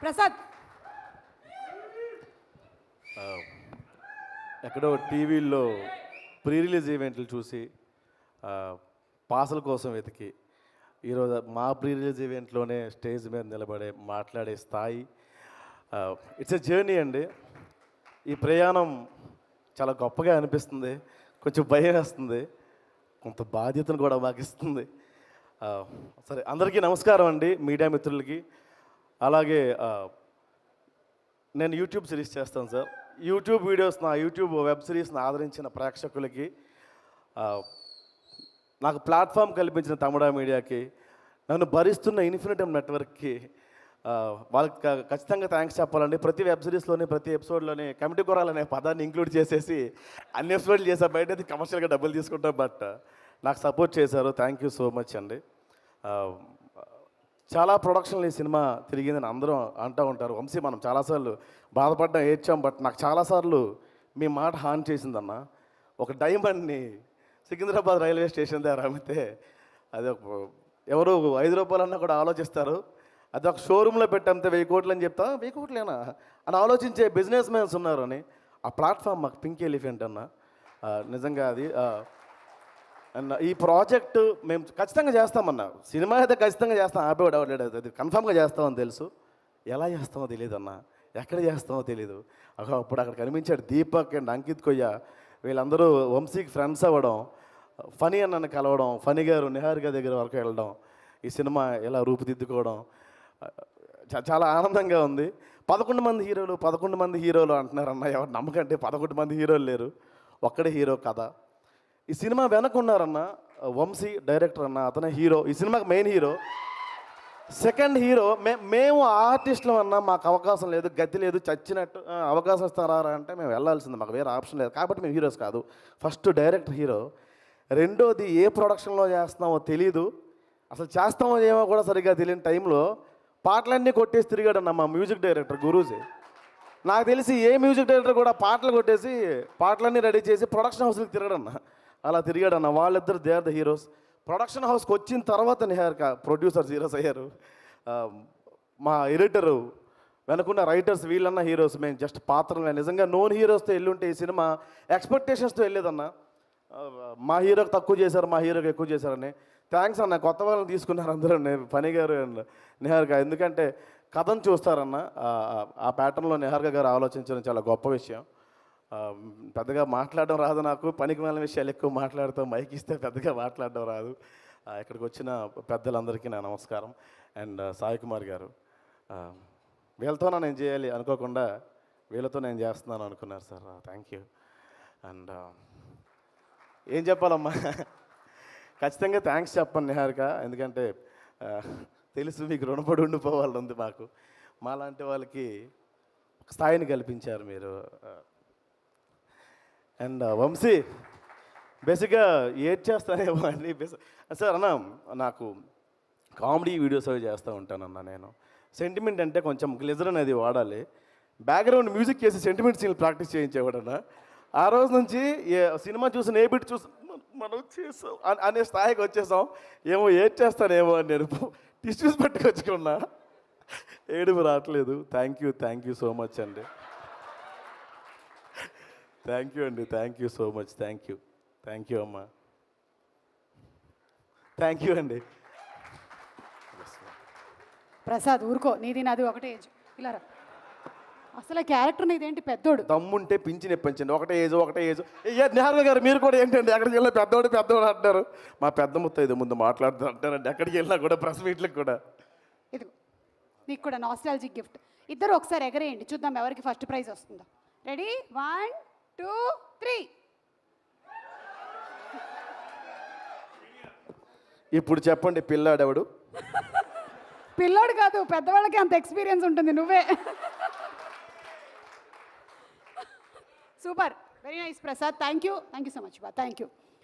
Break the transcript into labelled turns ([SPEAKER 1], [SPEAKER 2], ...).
[SPEAKER 1] ప్రసాద్
[SPEAKER 2] ఎక్కడో టీవీల్లో pre release ఈవెంట్లు చూసి పాసల కోసం వెతికి ఈరోజు మా ప్రీ రిలీజ్ ఈవెంట్లోనే స్టేజ్ మీద నిలబడే మాట్లాడే స్థాయి ఇట్స్ ఎ జర్నీ అండి. ఈ ప్రయాణం చాలా గొప్పగా అనిపిస్తుంది, కొంచెం భయం వేస్తుంది, కొంత బాధ్యతను కూడా మాకు ఇస్తుంది. సరే, అందరికీ నమస్కారం అండి, మీడియా మిత్రులకి. అలాగే నేను యూట్యూబ్ సిరీస్ చేస్తాను సార్. యూట్యూబ్ వీడియోస్, నా యూట్యూబ్ వెబ్ సిరీస్ని ఆదరించిన ప్రేక్షకులకి, నాకు ప్లాట్ఫామ్ కల్పించిన తమిళ మీడియాకి, నన్ను భరిస్తున్న ఇన్ఫినిటమ్ నెట్వర్క్కి వాళ్ళకి ఖచ్చితంగా థ్యాంక్స్ చెప్పాలండి. ప్రతి వెబ్ సిరీస్లోని ప్రతి ఎపిసోడ్లోని కమిటీ కొరాలనే పదాన్ని ఇంక్లూడ్ చేసేసి అన్ని ఎపిసోడ్లు చేసా. బయట అయితే కమర్షియల్గా డబ్బులు తీసుకుంటాం, బట్ నాకు సపోర్ట్ చేశారు. థ్యాంక్ యూ సో మచ్ అండి. చాలా ప్రొడక్షన్లు ఈ సినిమా తిరిగిందని అందరూ అంటూ ఉంటారు. వంశీ, మనం చాలాసార్లు బాధపడ్డాం, ఏడ్చాం, బట్ నాకు చాలాసార్లు మీ మాట హాన్ చేసిందన్న. ఒక డైమండ్ని సికింద్రాబాద్ రైల్వే స్టేషన్ దగ్గర అమ్మితే అది ఎవరు 5 రూపాయలన్నా కూడా ఆలోచిస్తారు. అది ఒక షోరూంలో పెట్టంతే 1000 కోట్లు అని చెప్తా, 1000 కోట్లేనా అని ఆలోచించే బిజినెస్ మ్యాన్స్ ఉన్నారు అని. ఆ ప్లాట్ఫామ్ మాకు పింక్ ఎలిఫెంట్ అన్న. నిజంగా అది అన్న ఈ ప్రాజెక్టు మేము ఖచ్చితంగా చేస్తామన్నా. సినిమా అయితే ఖచ్చితంగా చేస్తాం, ఆపేవాడు అవట్లేదు. అది కన్ఫామ్గా చేస్తామని తెలుసు. ఎలా చేస్తామో తెలియదు అన్న, ఎక్కడ చేస్తామో తెలీదు. అప్పుడు అక్కడ కనిపించాడు దీపక్ అండ్ అంకిత్ కొయ్య. వీళ్ళందరూ వంశీకి ఫ్రెండ్స్ అవ్వడం, ఫనీ అన్నను కలవడం, ఫనీ గారు నిహారిక దగ్గర వరకు వెళ్ళడం, ఈ సినిమా ఎలా రూపుదిద్దుకోవడం చాలా ఆనందంగా ఉంది. 11 మంది హీరోలు అంటున్నారన్న. ఎవరు నమ్మకంటే 11 మంది హీరోలు లేరు, ఒక్కడే హీరో కథ. ఈ సినిమా వెనకున్నారన్న వంశీ డైరెక్టర్ అన్న, అతనే హీరో. ఈ సినిమాకి మెయిన్ హీరో. సెకండ్ హీరో మేము ఆర్టిస్టులు అన్నా. మాకు అవకాశం లేదు, గతి లేదు, చచ్చినట్టు అవకాశం ఇస్తారా అంటే మేము వెళ్ళాల్సింది, మాకు వేరే ఆప్షన్ లేదు. కాబట్టి మేము హీరోస్ కాదు. First director hero. రెండోది ఏ ప్రొడక్షన్లో చేస్తున్నామో తెలీదు, అసలు చేస్తామో ఏమో కూడా సరిగ్గా తెలియని టైంలో పాటలన్నీ కొట్టేసి తిరిగాడన్న మా మ్యూజిక్ డైరెక్టర్ గురూజీ. నాకు తెలిసి ఏ మ్యూజిక్ డైరెక్టర్ కూడా పాటలు కొట్టేసి పాటలన్నీ రెడీ చేసి ప్రొడక్షన్ హౌస్కి తిరగడన్న. అలా తిరిగాడన్న. వాళ్ళిద్దరు they are the heroes. Production హౌస్కి వచ్చిన తర్వాత నిహారిక ప్రొడ్యూసర్స్ హీరోస్ అయ్యారు. మా ఎడిటరు, వెనుకున్న రైటర్స్, వీళ్ళన్న హీరోస్. మేము జస్ట్ పాత్రలు. నిజంగా నోన్ హీరోస్తో వెళ్ళుంటే ఈ సినిమా ఎక్స్పెక్టేషన్స్తో వెళ్ళేదన్న. మా హీరోకి తక్కువ చేశారు, మా హీరోకి ఎక్కువ చేశారని. థ్యాంక్స్ అన్న, కొత్త వాళ్ళని తీసుకున్నారు అందరూ, ఫనీ గారు అండ్ నిహారిక. ఎందుకంటే కథను చూస్తారన్న. ఆ ప్యాటర్న్లో నిహారిక గారు ఆలోచించడం చాలా గొప్ప విషయం. పెద్దగా మాట్లాడడం రాదు నాకు, పనికి మాలిన విషయాలు ఎక్కువ మాట్లాడుతాం. మైక్ ఇస్తే పెద్దగా మాట్లాడడం రాదు. ఇక్కడికి వచ్చిన పెద్దలందరికీ నా నమస్కారం. అండ్ సాయి కుమార్ గారు, వీళ్ళతోనే నేను చేయాలి అనుకోకుండా వీళ్ళతో నేను చేస్తున్నాను అనుకున్నారు సార్. Thank you. అండ్ ఏం చెప్పాలమ్మా, ఖచ్చితంగా థ్యాంక్స్ చెప్పండి నిహారిక. ఎందుకంటే తెలుసు మీకు రుణపడి ఉండిపోవాలి ఉంది మాకు. మాలాంటి వాళ్ళకి స్థాయిని కల్పించారు మీరు. అండ్ వంశీ, బేసిక్గా ఏడ్ చేస్తానేమో అండి. సార్ అన్న, నాకు కామెడీ వీడియోస్ అవి చేస్తూ ఉంటానన్న. నేను సెంటిమెంట్ అంటే కొంచెం గ్లిజర్ అనేది వాడాలి. బ్యాక్గ్రౌండ్ మ్యూజిక్ చేసి సెంటిమెంట్ సీన్లు ప్రాక్టీస్ చేయించేవాడన్న. ఆ రోజు నుంచి సినిమా చూసిన ఏ బిట్ చూసి మనం చేసాం అనే స్థాయికి వచ్చేసాం. ఏమో ఏడ్ చేస్తానేమో అని నేను టిష్యూస్ పట్టుకొచ్చుకున్నా, ఏడుపు రావట్లేదు. థ్యాంక్ యూ సో మచ్ అండి. థ్యాంక్ యూ అండి, thank you so much. Thank you అమ్మా. థ్యాంక్ యూ అండి.
[SPEAKER 1] ప్రసాద్ ఊరుకో, నీది నాది ఒకటే ఏజ్. ఇలా అసలు క్యారెక్టర్ నీదేంటి పెద్దోడు.
[SPEAKER 2] దమ్ముంటే పింఛన్ ఇప్పించండి. ఒకటే ఏజ్. నిహారిక గారు, మీరు కూడా ఏంటండి ఎక్కడికి వెళ్ళినా పెద్దోడు అంటారు. మా పెద్ద ముత్తైదు ముందు మాట్లాడుతూ అంటారండి ఎక్కడికి వెళ్ళినా కూడా, ప్రెస్ మీట్లకు కూడా.
[SPEAKER 1] ఇది నీకు కూడా నాస్టాలజిక్ గిఫ్ట్. ఇద్దరు ఒకసారి ఎగరేయండి, చూద్దాం ఎవరికి ఫస్ట్ ప్రైజ్ వస్తుందో. రెడీ, 1 2 3.
[SPEAKER 2] ఇప్పుడు చెప్పండి, పిల్లాడెవడు?
[SPEAKER 1] పిల్లోడు కాదు, పెద్దవాళ్ళకి అంత ఎక్స్పీరియన్స్ ఉంటుంది, నువ్వే. Super, very nice Prasad. Thank you so much. Thank you.